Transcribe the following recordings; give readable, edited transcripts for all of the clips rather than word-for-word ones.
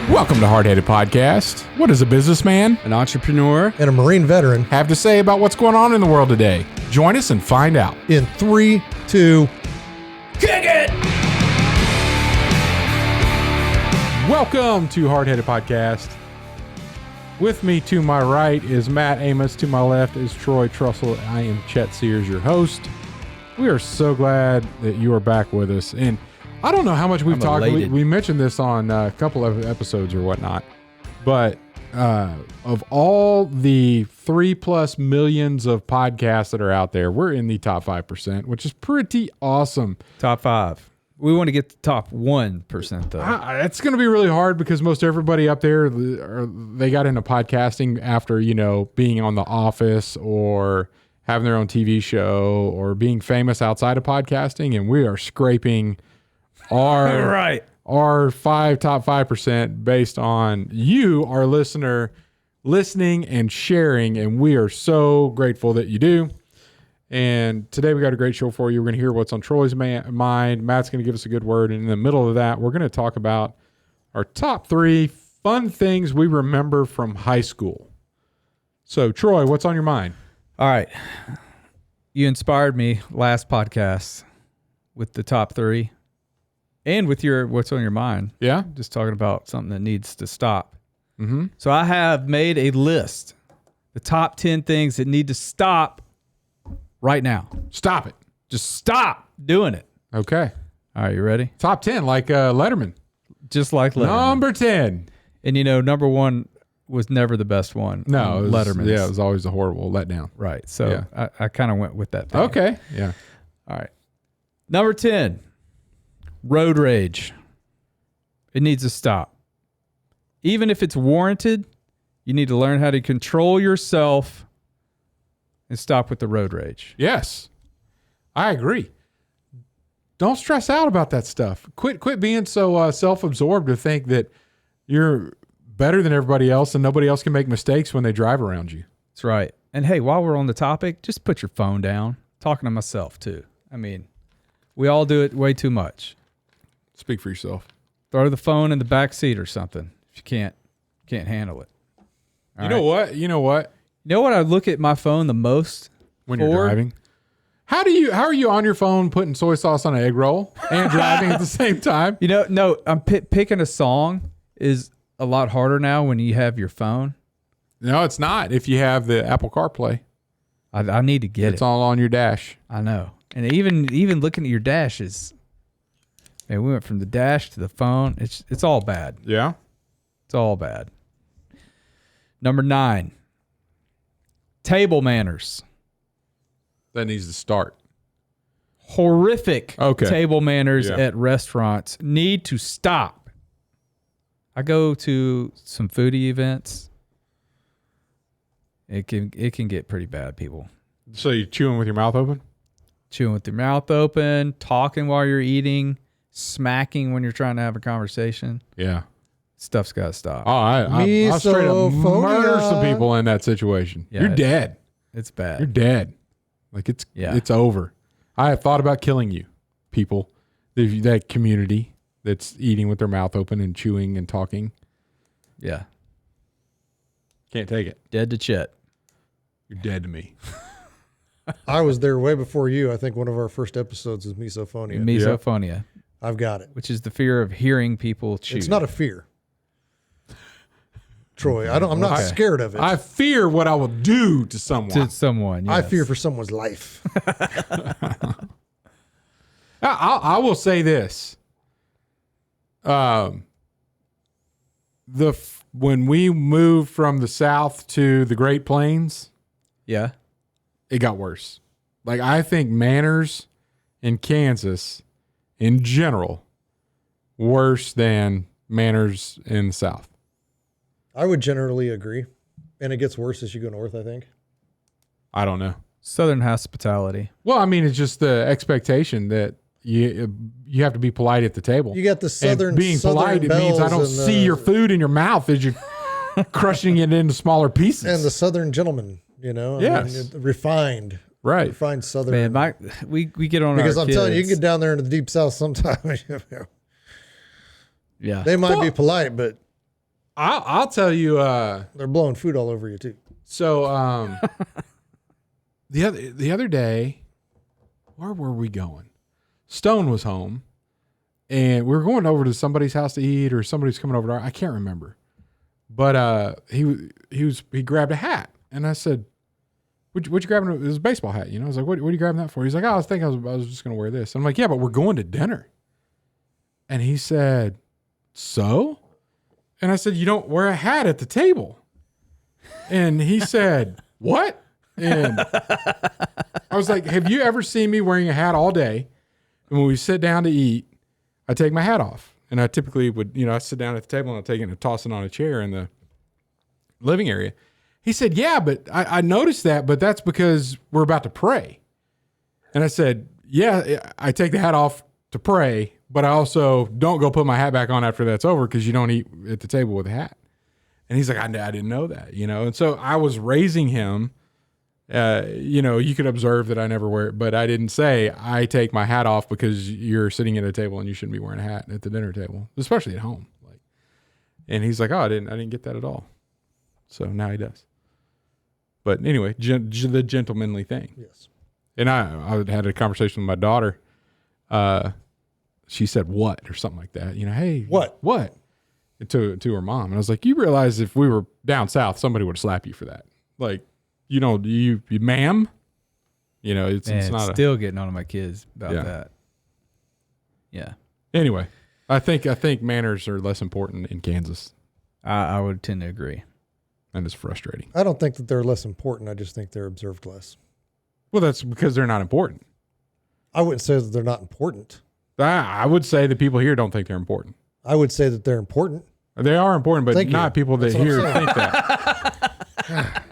Welcome to Hardheaded Podcast. What does a businessman, an entrepreneur, and a Marine veteran have to say about what's going on in the world today? Join us and find out. in 3, 2, Kick it! Welcome to Hardheaded Podcast. With me to my right is Matt Amos. To my left is Troy Trussell. I am Chet Sears, your host. We are so glad that you are back with us. And I don't know how much we've talked. We mentioned this on a couple of episodes or whatnot. But of all the 3+ millions of podcasts that are out there, we're in the top 5%, which is pretty awesome. top 5. We want to get the top 1% though. It's going to be really hard because most everybody up there, they got into podcasting after, being on The Office or having their own TV show or being famous outside of podcasting. And we are scraping our our top 5% based on you, our listener, listening and sharing. And we are so grateful that you do. And today we got a great show for you. We're going to hear what's on Troy's mind. Matt's going to give us a good word. And in the middle of that, we're going to talk about our top 3 fun things we remember from high school. So, Troy, what's on your mind? All right. You inspired me last podcast with the top 3 and with your what's on your mind. Yeah? Just talking about something that needs to stop. Mm-hmm. So I have made a list. The top 10 things that need to stop right now. Stop it. Just stop doing it. Okay. All right, you ready? Top 10, like Letterman. Just like Letterman. Number 10. And number 1 was never the best one. No, it was, Letterman. Yeah, it was always a horrible letdown. Right. So Yeah. I kind of went with that thing. Okay. Yeah. All right. Number 10, road rage. It needs to stop. Even if it's warranted, you need to learn how to control yourself and stop with the road rage. Yes. I agree. Don't stress out about that stuff. Quit being so self-absorbed to think that you're better than everybody else and nobody else can make mistakes when they drive around you. That's right. And hey, while we're on the topic, just put your phone down. Talking to myself too. I mean, we all do it way too much. Speak for yourself. Throw the phone in the back seat or something if you can't handle it. All You know what? You know what I look at my phone the most When you're driving. How are you on your phone putting soy sauce on an egg roll and driving at the same time? No, I'm picking a song is a lot harder now when you have your phone. No, it's not. If you have the Apple CarPlay, I need to get it's all on your dash. I know. And even looking at your dash is, man, we went from the dash to the phone. It's all bad. Yeah. It's all bad. Number 9, table manners. That needs to start. Horrific table manners Yeah. at restaurants need to stop. I go to some foodie events. It can get pretty bad, people. So you're chewing with your mouth open? Chewing with your mouth open, talking while you're eating, smacking when you're trying to have a conversation. Yeah. Stuff's got to stop. Oh, I'll straight up murder some people in that situation. Yeah, You're dead. It's bad. You're dead. Like it's over. I have thought about killing you, people. That community that's eating with their mouth open and chewing and talking. Yeah. Can't take it. Dead to Chet. You're dead to me. I was there way before you. I think one of our first episodes is misophonia. Misophonia. I've got it. Which is the fear of hearing people chew. It's not a fear. Troy, I'm not scared of it. I fear what I will do to someone. To someone, yes. I fear for someone's life. I will say this. When we moved from the South to the Great Plains, Yeah. it got worse. Like, I think manners in Kansas in general worse than manners in the South. I would generally agree. And it gets worse as you go north, I think. I don't know. Southern hospitality. Well, I mean, it's just the expectation that you have to be polite at the table. You got the southern and being polite, it means I don't see your food in your mouth as you're crushing it into smaller pieces. And the southern gentleman, Yes. refined. Right. Refined southern. Man, we get on because our I'm telling you, you kids. can get down there in the deep south sometime. Yeah. They might be polite, but I'll tell you. They're blowing food all over you too. So the other day, where were we going? Stone was home, and we were going over to somebody's house to eat, or somebody's coming over to I can't remember. But he grabbed a hat, and I said, "What you grabbing?" It was a baseball hat, you know. I was like, "What are you grabbing that for?" He's like, "Oh, I was just gonna wear this." I'm like, "Yeah, but we're going to dinner." And he said, "So?" And I said, "You don't wear a hat at the table." And he said, "What?" And I was like, "Have you ever seen me wearing a hat all day? And when we sit down to eat, I take my hat off." And I typically would, I sit down at the table and I take it and toss it on a chair in the living area. He said, "Yeah, but I noticed that, but that's because we're about to pray." And I said, "Yeah, I take the hat off to pray, but I also don't go put my hat back on after that's over because you don't eat at the table with a hat." And he's like, I didn't know that, And so I was raising him. You could observe that I never wear it, but I didn't say I take my hat off because you're sitting at a table and you shouldn't be wearing a hat at the dinner table, especially at home. And he's like, "Oh, I didn't get that at all." So now he does. But anyway, the gentlemanly thing. Yes. And I had a conversation with my daughter. She said, "What?" or something like that. Hey, What? To her mom. And I was like, "You realize if we were down south, somebody would slap you for that. You ma'am, it's not still getting on to my kids about Yeah. that. Yeah. Anyway, I think manners are less important in Kansas, I would tend to agree. and it's frustrating. I don't think that they're less important. I just think they're observed less. Well, that's because they're not important. I wouldn't say that they're not important. I would say the people here don't think they're important. I would say that they're important. They are important, but Thank you. not people that That's what I'm here saying. think that.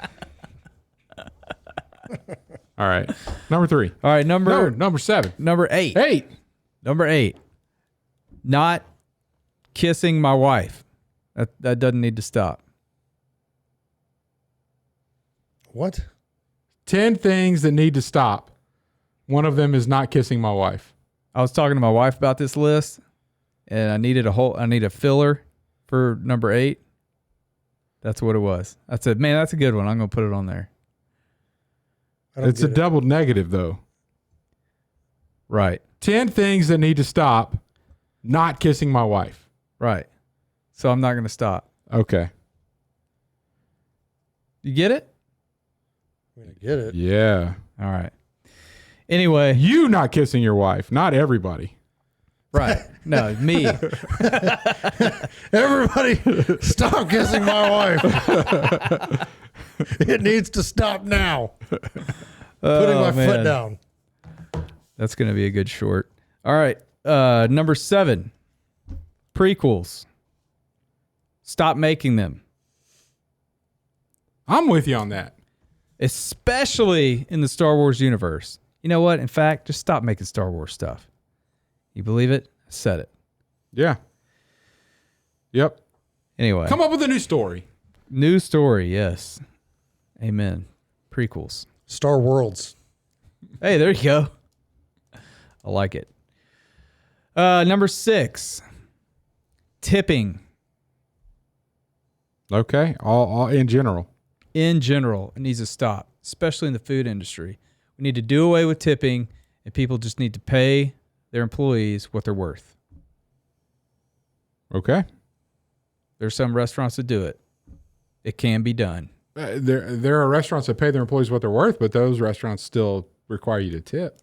All right. Number 3. All right, Number 7. number 8. 8. Number 8. Not kissing my wife. That doesn't need to stop. What? 10 things that need to stop. One of them is not kissing my wife. I was talking to my wife about this list, and I need a filler for number 8. That's what it was. I said, "Man, that's a good one. I'm going to put it on there." It's a double negative, though. Right. 10 things that need to stop. Not kissing my wife. Right. So I'm not going to stop. Okay. You get it? I mean, I get it. Yeah. All right. Anyway. You not kissing your wife, not everybody. Right. No, me. Everybody, stop kissing my wife. It needs to stop now. Putting my foot down. That's going to be a good short. All right. Number 7. Prequels. Stop making them. I'm with you on that. Especially in the Star Wars universe. You know what? In fact, just stop making Star Wars stuff. You believe it? I said it. Yeah. Yep. Anyway. Come up with a new story. New story, yes. Amen. Prequels. Star Worlds. Hey, there you go. I like it. Number 6. Tipping. Okay. All in general. In general, it needs to stop, especially in the food industry. We need to do away with tipping, and people just need to pay their employees what they're worth. Okay. There's some restaurants that do it. It can be done. There are restaurants that pay their employees what they're worth, but those restaurants still require you to tip.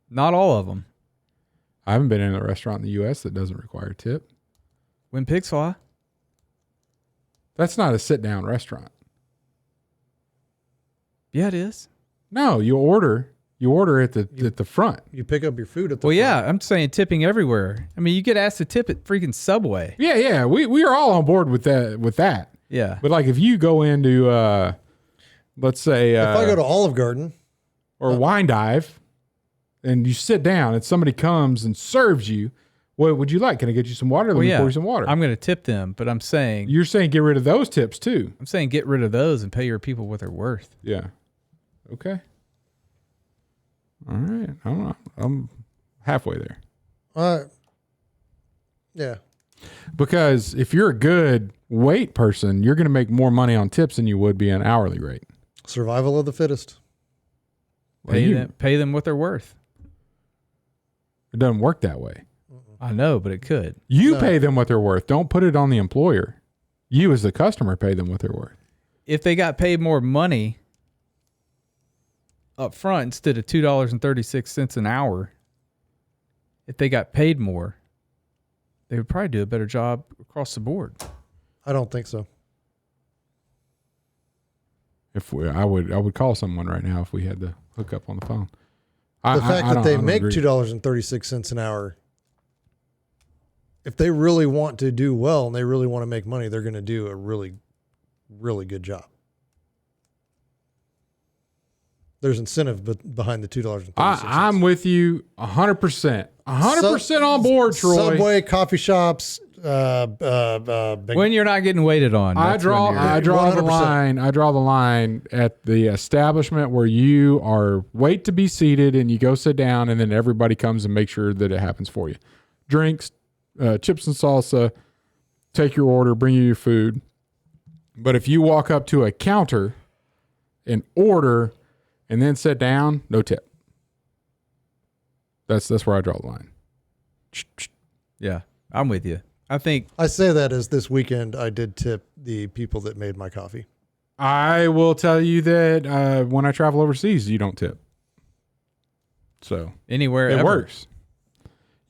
Not all of them. I haven't been in a restaurant in the U.S. that doesn't require a tip. When pigs fly. That's not a sit-down restaurant. Yeah, it is. No, you order at the front. You pick up your food at the Well, front. yeah, I'm saying tipping everywhere. I mean, you get asked to tip at freaking Subway. Yeah. We are all on board with that. Yeah. But like if you go into let's say If I go to Olive Garden, or Wine Dive and you sit down and somebody comes and serves you, what would you like? Can I get you some water? Let me pour you some water. I'm going to tip them, but I'm saying You're saying get rid of those tips too. I'm saying get rid of those and pay your people what they're worth. Yeah. Okay. All right. I'm halfway there. yeah. Because if you're a good wait person, you're going to make more money on tips than you would be an hourly rate. Survival of the fittest. Pay them what they're worth. It doesn't work that way. I know, but it could. You pay them what they're worth. Don't put it on the employer. You as the customer pay them what they're worth. If they got paid more money up front instead of $2.36 an hour, if they got paid more, they would probably do a better job across the board. I don't think so. I would call someone right now if we had to hook up on the phone. The fact that they make agree. $2.36 an hour, if they really want to do well and they really want to make money, they're going to do a really, really good job. There's incentive behind the $2.36. I'm with you 100%. 100% on board, Troy. Subway, coffee shops. When you're not getting waited on. I draw the 100%. line. I draw the line at the establishment where you are wait to be seated and you go sit down and then everybody comes and make sure that it happens for you. Drinks, chips and salsa, take your order, bring you your food. But if you walk up to a counter and order and then sit down, no tip. That's where I draw the line. Yeah, I'm with you. I think I say that as this weekend I did tip the people that made my coffee. I will tell you that when I travel overseas, you don't tip. So anywhere it ever. works.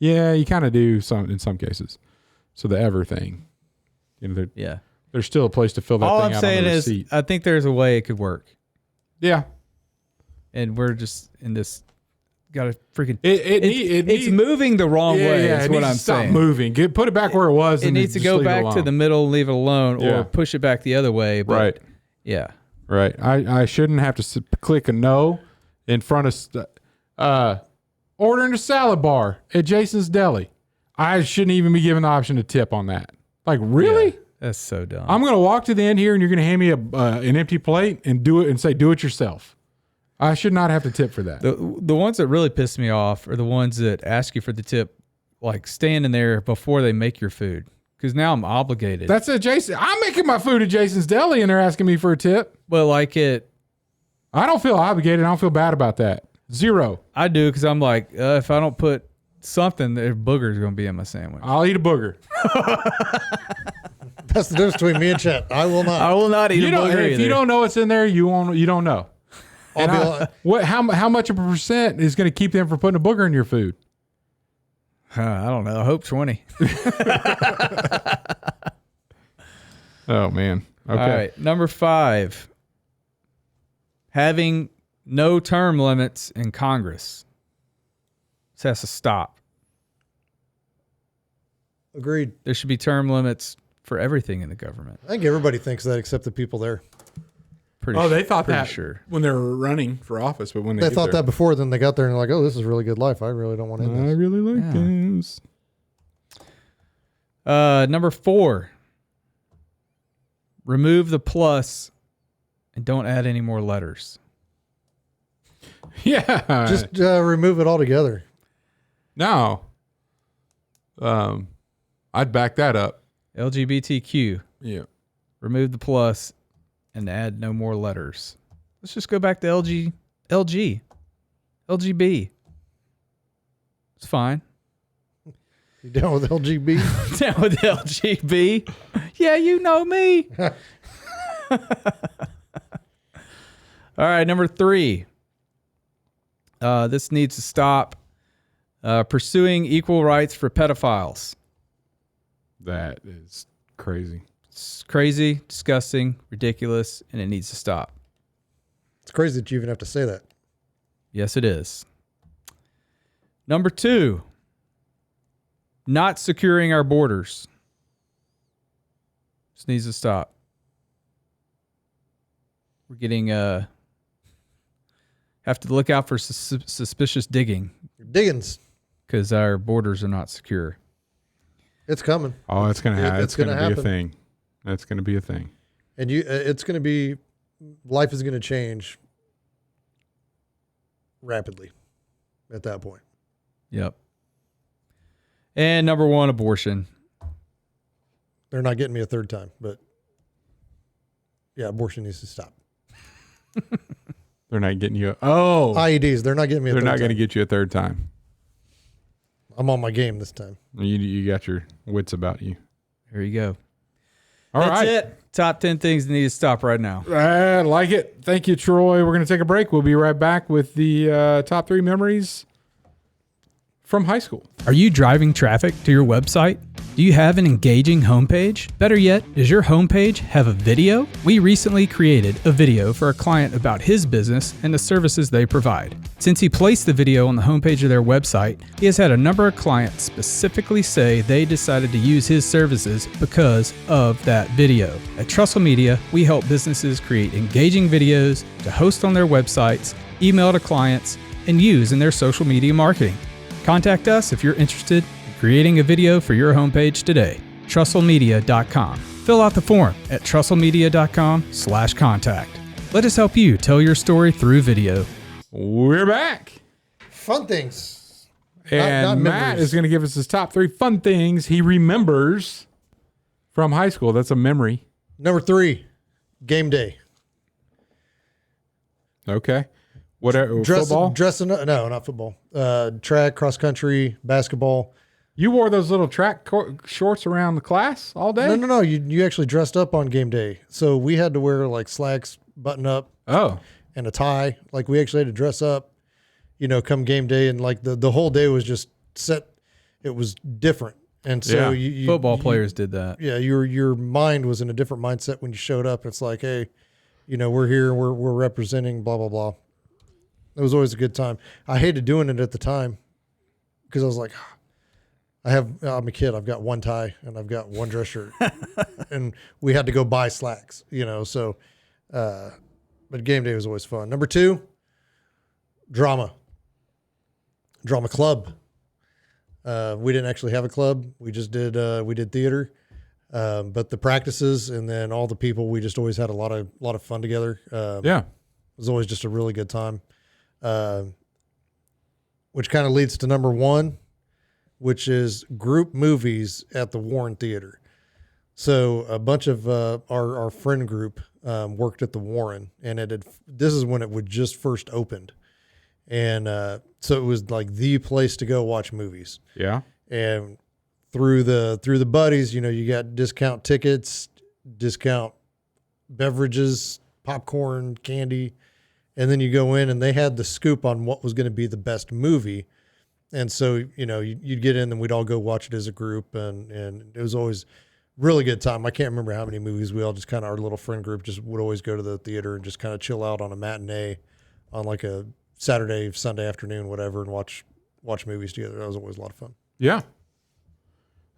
Yeah, you kind of do in some cases. So the ever thing, there's still a place to fill that All thing I'm out saying on the is, receipt. I think there's a way it could work, Yeah, and we're just in this. Got to freaking. It's moving the wrong way. Yeah, is what I'm saying. Stop moving. Put it back where it was. It and needs to just go leave it back to alone. the middle, leave it alone, Yeah. or push it back the other way. But Right. Yeah. Right. I shouldn't have to click a no in front of ordering a salad bar at Jason's Deli. I shouldn't even be given the option to tip on that. Like, really? Yeah, that's so dumb. I'm going to walk to the end here and you're going to hand me an empty plate and do it and say, do it yourself. I should not have to tip for that. The ones that really piss me off are the ones that ask you for the tip, like standing there before they make your food. Because now I'm obligated. That's at Jason. I'm making my food at Jason's Deli and they're asking me for a tip. But like I don't feel obligated. I don't feel bad about that. Zero. I do, because I'm like, if I don't put something, the booger's going to be in my sandwich. I'll eat a booger. That's the difference between me and Chet. I will not. I will not eat a booger If either. you don't know what's in there, you don't know. How much of a percent is going to keep them from putting a booger in your food? I don't know. I hope 20. Oh man. Okay. All right. Number 5. Having no term limits in Congress. This has to stop. Agreed. There should be term limits for everything in the government. I think everybody thinks that except the people there. They thought pretty that sure. when they were running for office, but when They thought that before, then they got there and they're like, oh, this is a really good life. I really don't want to I this. really like this. Number 4. Remove the plus and don't add any more letters. Yeah. Just remove it altogether. No. I'd back that up. LGBTQ. Yeah. Remove the plus and add no more letters. Let's just go back to LGB. It's fine. You down with LGB? Down with LGB. Yeah, you know me. All right, number 3. This needs to stop. Pursuing equal rights for pedophiles. That is crazy. It's crazy, disgusting, ridiculous, and it needs to stop. It's crazy that you even have to say that. Yes, it is. Number 2, not securing our borders. This needs to stop. We're getting have to look out for suspicious digging Diggins. because our borders are not secure. It's coming. Oh, it's gonna happen. It's gonna be happen. a thing. That's gonna be a thing. And it's going to be, life is going to change rapidly at that point. Yep. And number 1, abortion. They're not getting me a third time, but yeah, abortion needs to stop. They're not getting you. IEDs, they're not getting me a they're third time. not going to get you a third time. I'm on my game this time. You got your wits about you. There you go. All That's right. it. Top 10 things that need to stop right now. I like it. Thank you, Troy. We're going to take a break. We'll be right back with the top 3 memories from high school. Are you driving traffic to your website? Do you have an engaging homepage? Better yet, does your homepage have a video? We recently created a video for a client about his business and the services they provide. Since he placed the video on the homepage of their website, he has had a number of clients specifically say they decided to use his services because of that video. At Trussell Media, we help businesses create engaging videos to host on their websites, email to clients, and use in their social media marketing. Contact us if you're interested in creating a video for your homepage today. TrussellMedia.com. Fill out the form at TrussellMedia.com/contact. Let us help you tell your story through video. We're back. Fun things. And not Matt memories. is going to give us his top 3 fun things he remembers from high school. That's a memory. Number 3, game day. Okay. Football? Dressing up. No, not football. Track, cross country, basketball. You wore those little track shorts around the class all day? No. You actually dressed up on game day. So we had to wear like slacks, button up, Oh. and a tie. Like we actually had to dress up, come game day. And like the whole day was just set. It was different. And so Yeah. Football players did that. Yeah. Your mind was in a different mindset when you showed up. It's like, hey, we're here. We're representing blah, blah, blah. It was always a good time. I hated doing it at the time because I was like, I'm a kid. I've got one tie and I've got one dress shirt, and we had to go buy slacks, So, but game day was always fun. Number 2, drama club. We didn't actually have a club. We just did. We did theater, but the practices and then all the people. We just always had a lot of fun together. Yeah. It was always just a really good time. Which kind of leads to number 1, which is group movies at the Warren Theater. So a bunch of our friend group worked at the Warren, and this is when it would just first opened, and so it was like the place to go watch movies. Yeah. And through the buddies, you got discount tickets, discount beverages, popcorn, candy. And then you go in and they had the scoop on what was going to be the best movie. And so, you'd get in and we'd all go watch it as a group. And it was always really good time. I can't remember how many movies we all just kind of, our little friend group just would always go to the theater and just kind of chill out on a matinee on like a Saturday, Sunday afternoon, whatever, and watch movies together. That was always a lot of fun. Yeah.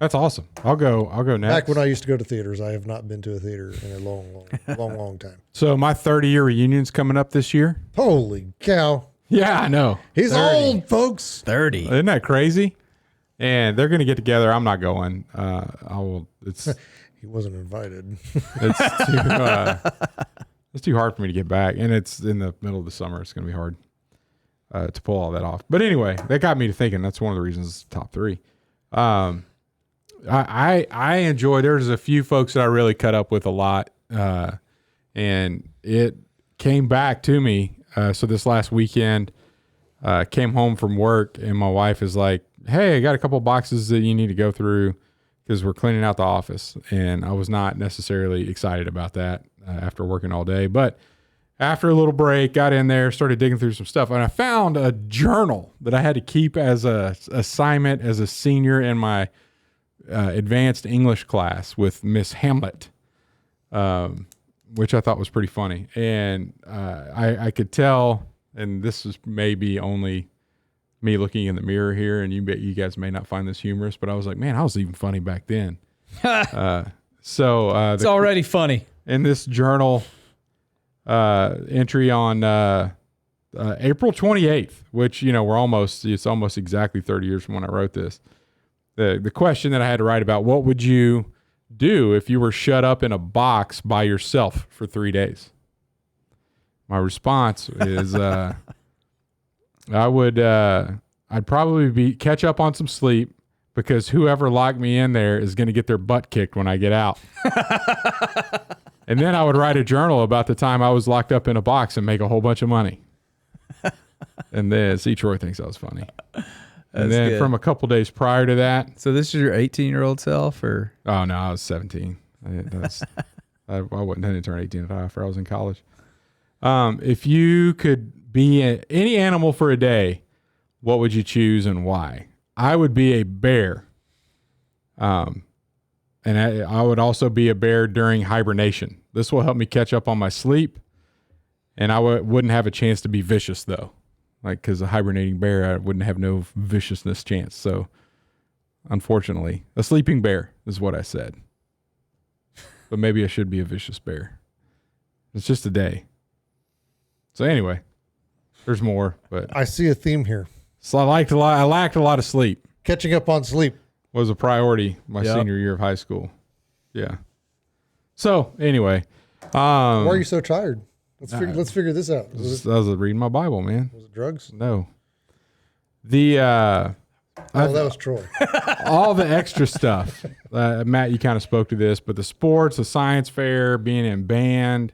That's awesome. I'll go next. Back when I used to go to theaters, I have not been to a theater in a long time. So my 30-year reunion's coming up this year. Holy cow. Yeah, I know. He's 30. old, folks. 30. Isn't that crazy? And they're going to get together. I'm not going. It's He wasn't invited. it's too hard for me to get back, and it's in the middle of the summer. It's going to be hard to pull all that off. But anyway, that got me to thinking. That's one of the reasons top 3. I enjoy. There's a few folks that I really cut up with a lot, and it came back to me. So this last weekend, came home from work, and my wife is like, "Hey, I got a couple of boxes that you need to go through because we're cleaning out the office." And I was not necessarily excited about that after working all day, but after a little break, got in there, started digging through some stuff, and I found a journal that I had to keep as a assignment as a senior in my advanced English class with Miss Hamlet, which I thought was pretty funny. And I could tell, and this is maybe only me looking in the mirror here, and you guys may not find this humorous, but I was like, man, I was even funny back then. It's already funny. In this journal entry on April 28th, which, it's almost exactly 30 years from when I wrote this. The question that I had to write about, what would you do if you were shut up in a box by yourself for 3 days? My response is I'd probably catch up on some sleep, because whoever locked me in there is going to get their butt kicked when I get out. And then I would write a journal about the time I was locked up in a box and make a whole bunch of money. And then see, Troy thinks that was funny. And then good. from a couple days prior to that, So this is your 18-year-old self, or oh no, I was 17. I didn't turn 18 after I was in college. If you could be any animal for a day, what would you choose and why? I would be a bear. And I would also be a bear during hibernation. This will help me catch up on my sleep. And I wouldn't have a chance to be vicious, though. Like, because a hibernating bear, I wouldn't have no viciousness chance. So, unfortunately, a sleeping bear is what I said. But maybe I should be a vicious bear. It's just a day. So, anyway, there's more. But I see a theme here. so I lacked a lot of sleep. Catching up on sleep. Was a priority my senior year of high school. Yeah. So anyway, Why are you so tired? Let's figure this out. I was reading my Bible, man. Was it drugs? No. The that was Troy. all the extra stuff. Matt, you kind of spoke to this, but the sports, the science fair, being in band,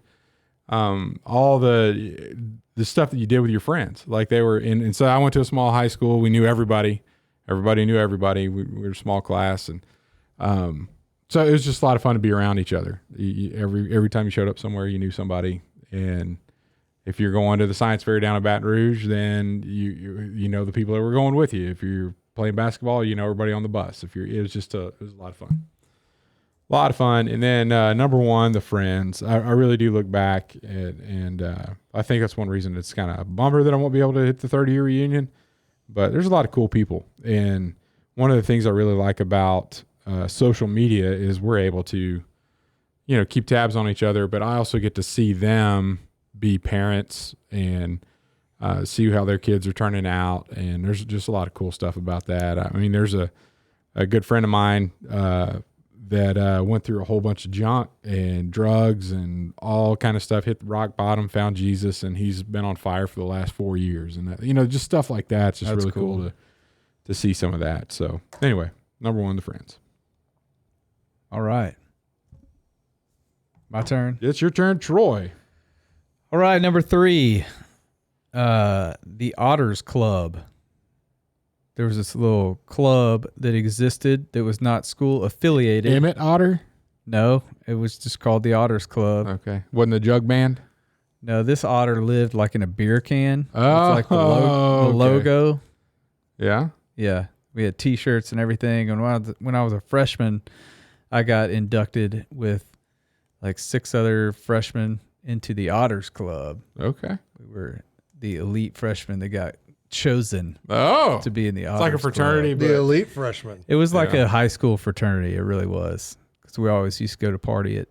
all the stuff that you did with your friends, like they were in. And so I went to a small high school. We knew everybody. Everybody knew everybody. We were a small class, and so it was just a lot of fun to be around each other. Every time you showed up somewhere, you knew somebody. And if you're going to the science fair down in Baton Rouge, then you know the people that were going with you. If you're playing basketball, you know everybody on the bus. It was a lot of fun. A lot of fun. And then number one, the friends. I really do look back and I think that's one reason it's kind of a bummer that I won't be able to hit the 30-year reunion. But there's a lot of cool people. And one of the things I really like about social media is we're able to, keep tabs on each other. But I also get to see them be parents and see how their kids are turning out. And there's just a lot of cool stuff about that. I mean, there's a good friend of mine that went through a whole bunch of junk and drugs and all kind of stuff, hit the rock bottom, found Jesus, and he's been on fire for the last 4 years. And just stuff like that. It's just really cool to see some of that. So anyway, number one, the friends. all right. My turn. It's your turn, Troy. All right, number 3, the Otters Club. There was this little club that existed that was not school affiliated. Emmett Otter? No, it was just called the Otters Club. Okay. Wasn't the jug band? No, this otter lived like in a beer can. Oh, it's like the okay. logo. Yeah. Yeah, we had T-shirts and everything. And when I was a freshman, I got inducted with like 6 other freshmen into the Otters Club. Okay. We were the elite freshmen that got chosen to be in the Otters it's like a fraternity. Club. The elite freshman. It was like a high school fraternity. It really was. Because we always used to go to party at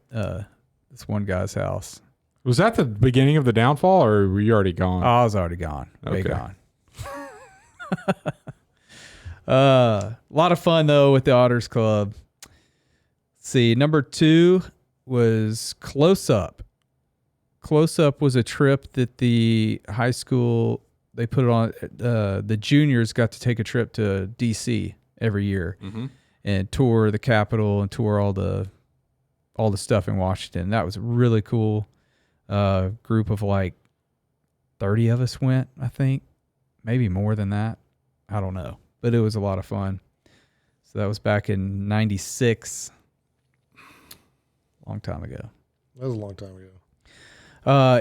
this one guy's house. Was that the beginning of the downfall, or were you already gone? Oh, I was already gone. Way Okay. gone. A lot of fun, though, with the Otters Club. Let's see, number 2 was Close Up. Close Up was a trip that the high school, they put it on. The juniors got to take a trip to D.C. every year and tour the Capitol and tour all the stuff in Washington. That was really cool. Group of like 30 of us went, I think. Maybe more than that. I don't know. But it was a lot of fun. So that was back in 96. Long time ago. That was a long time ago.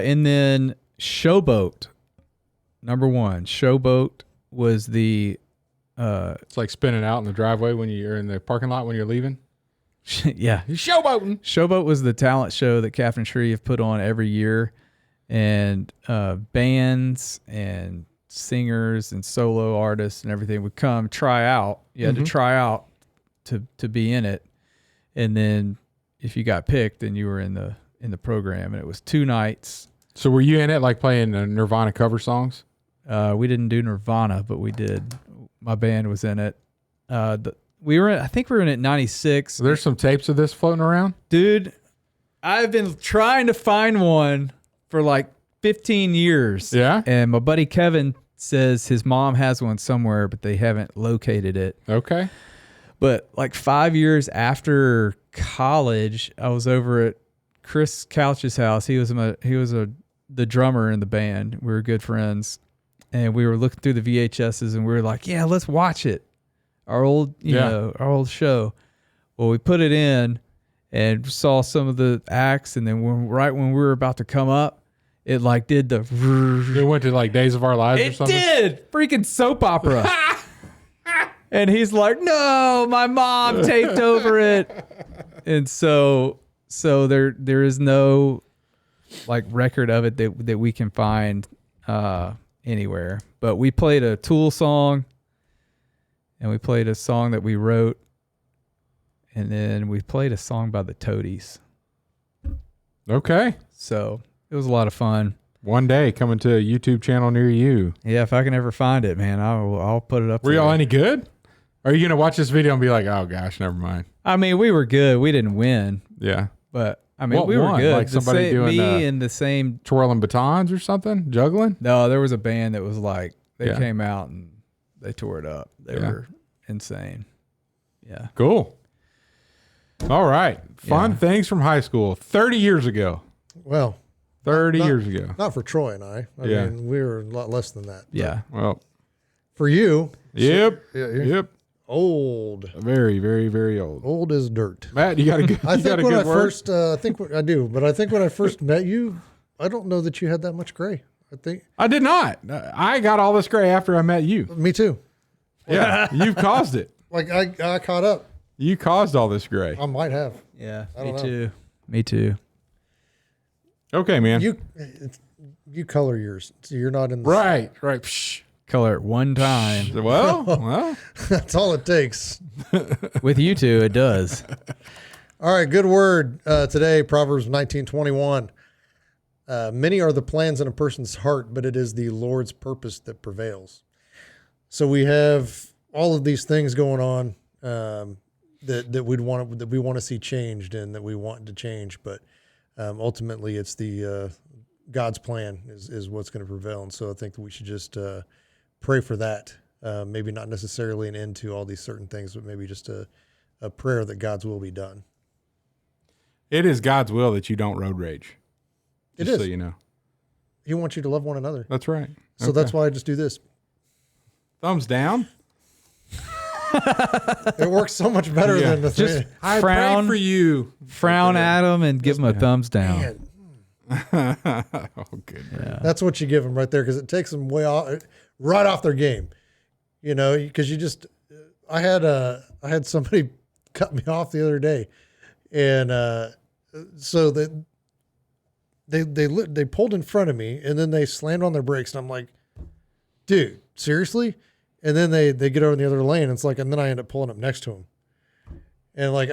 And then Showboat. Number 1. Showboat was the... It's like spinning out in the driveway when you're in the parking lot when you're leaving. yeah. You're showboating. Showboat was the talent show that Captain Shreve put on every year. And bands and singers and solo artists and everything would come try out. You had to try out to be in it. And then if you got picked, then you were in the program. And it was 2 nights. So were you in it like playing Nirvana cover songs? We didn't do Nirvana, but we did. My band was in it. I think we were in it 96. So there's some tapes of this floating around? Dude, I've been trying to find one for like 15 years. Yeah? And my buddy Kevin says his mom has one somewhere, but they haven't located it. Okay. But like 5 years after college, I was over at Chris Couch's house. He was the drummer in the band. We were good friends, and we were looking through the VHSs, and we were like, "Yeah, let's watch it." Our old, our old show. Well, we put it in and saw some of the acts, and then right when we were about to come up, it like did the. It went to like Days of Our Lives or something. It did, freaking soap opera. And he's like, "No, my mom taped over it." And so there is no like record of it that we can find anywhere. But we played a Tool song, and we played a song that we wrote, and then we played a song by the Toadies. Okay. So it was a lot of fun. One day coming to a YouTube channel near you. Yeah, if I can ever find it, man, I'll put it up. Were there. y'all any good? Are you gonna watch this video and be like, "Oh gosh, never mind"? I mean, we were good. We didn't win, Yeah. but I mean, What we were won? good. Like somebody doing me and the same. Twirling batons or something, juggling. No, there was a band that was like they Yeah. came out and they tore it up. They Yeah. were insane. Yeah. Cool. All right. Fun Yeah. things from high school. 30 years ago. Well, 30 not- years ago. not for Troy and I. I Yeah. mean, we were a lot less than that. Yeah. Well, For you, yep. you're Yep. old. Very, very, very old. Old as dirt. Matt, you got a good, I you got think a when good I word? first, I think I do, but I think when I first met you, I don't know that you had that much gray. I think I did not. I got all this gray after I met you. me too. Yeah. You've caused it. Like I caught up. You caused all this gray. I might have. Yeah. I Me don't know. too. Me too. Okay, man. You color yours, so you're not in the Right. Psh. Color it one time. Well. That's all it takes. With you two, it does. All right, good word today. Proverbs 19:21. Many are the plans in a person's heart, but it is the Lord's purpose that prevails. So we have all of these things going on that we want to see changed and that we want to change, but ultimately it's the God's plan is what's going to prevail. And so I think that we should just pray for that. Maybe not necessarily an end to all these certain things, but maybe just a prayer that God's will be done. It is God's will that you don't road rage. It Just is. so you know. He wants you to love one another. That's right. So Okay. that's why I just do this. Thumbs down. It works so much better Yeah. than the Just three. I Frown. pray for you. Frown at him and give him a thumbs down. Man, Oh, good. Yeah. that's what you give them right there because it takes them right off their game. You know, because you just I had somebody cut me off the other day, and so they pulled in front of me and then they slammed on their brakes and I'm like, dude, seriously? And then they get over in the other lane and it's like, and then I end up pulling up next to them. And like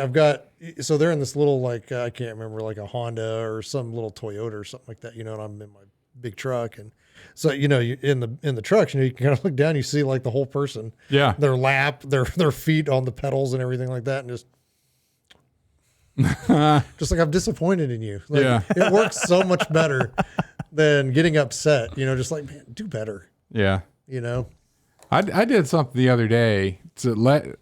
so they're in this little like I can't remember, like a Honda or some little Toyota or something like that, you know, and I'm in my big truck. And so, you know, you in the trucks, you know, you can kind of look down, you see like the whole person, Yeah. their lap, their feet on the pedals and everything like that. And just like, I'm disappointed in you. Like, Yeah. it works so much better than getting upset, you know, just like, man, do better, Yeah. you know? I did something the other day to this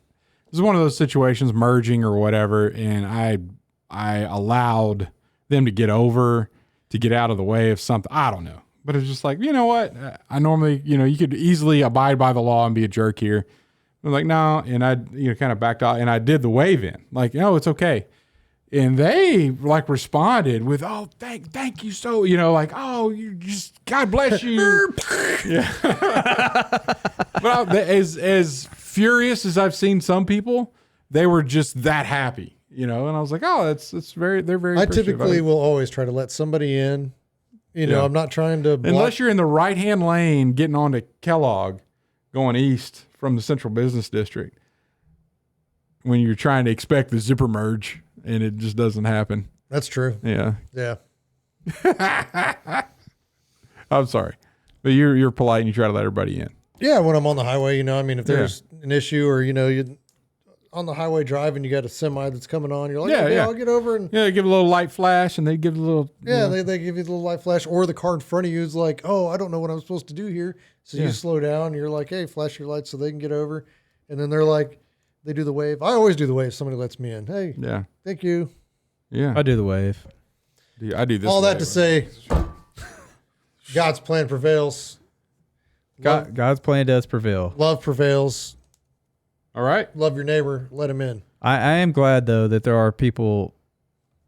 is one of those situations, merging or whatever, and I allowed them to get out of the way of something. I don't know. But it's just like, you know what? I normally, you know, you could easily abide by the law and be a jerk here. I'm like, no, and I kind of backed out and I did the wave in. Like, no, it's okay. And they like responded with, "Oh, thank you so," you know, like, "Oh, you just, God bless you." Yeah. But as furious as I've seen some people, they were just that happy, you know. And I was like, "Oh, they're very." I appreciative. typically will always try to let somebody in, you know, Yeah. I'm not trying to block. Unless you're in the right hand lane getting onto Kellogg, going east from the Central Business District, when you're trying to expect the zipper merge and it just doesn't happen. That's true. Yeah. Yeah. I'm sorry. But you're polite and you try to let everybody in. Yeah, when I'm on the highway, you know, I mean, if there's an issue or, you know, you on the highway driving, you got a semi that's coming on, you're like, Yeah, okay, yeah. I'll get over and Yeah, give a little light flash and they give a little yeah, they give you the little light flash, or the car in front of you is like, oh, I don't know what I'm supposed to do here. So Yeah. you slow down, you're like, hey, flash your lights so they can get over. And then they're like, They do the wave. I always do the wave. Somebody lets me in. Hey, Yeah. thank you. Yeah. I do the wave. I do this. All that way. to say, God's plan prevails. God's plan does prevail. Love prevails. All right. Love your neighbor. Let him in. I am glad though that there are people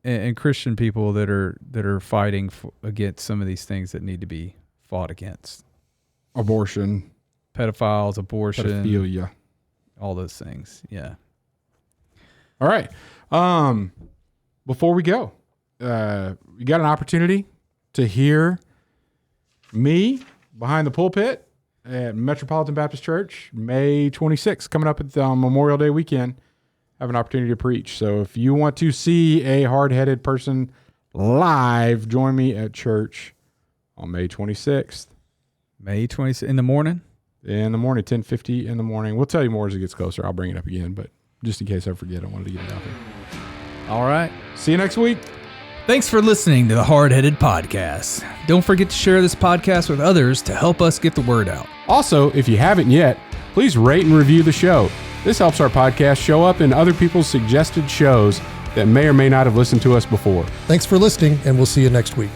and Christian people that are fighting against some of these things that need to be fought against. Abortion. Pedophiles, abortion, Pedophilia. all those things. Yeah. All right. Before we go, you got an opportunity to hear me behind the pulpit at Metropolitan Baptist Church, May 26th, coming up at the Memorial Day weekend. Have an opportunity to preach. So if you want to see a hard-headed person live, join me at church on May 26th. May 20th in the morning. In the morning, 10:50 in the morning. We'll tell you more as it gets closer. I'll bring it up again, but just in case I forget, I wanted to get it out there. All right. See you next week. Thanks for listening to the Hardheaded Podcast. Don't forget to share this podcast with others to help us get the word out. Also, if you haven't yet, please rate and review the show. This helps our podcast show up in other people's suggested shows that may or may not have listened to us before. Thanks for listening, and we'll see you next week.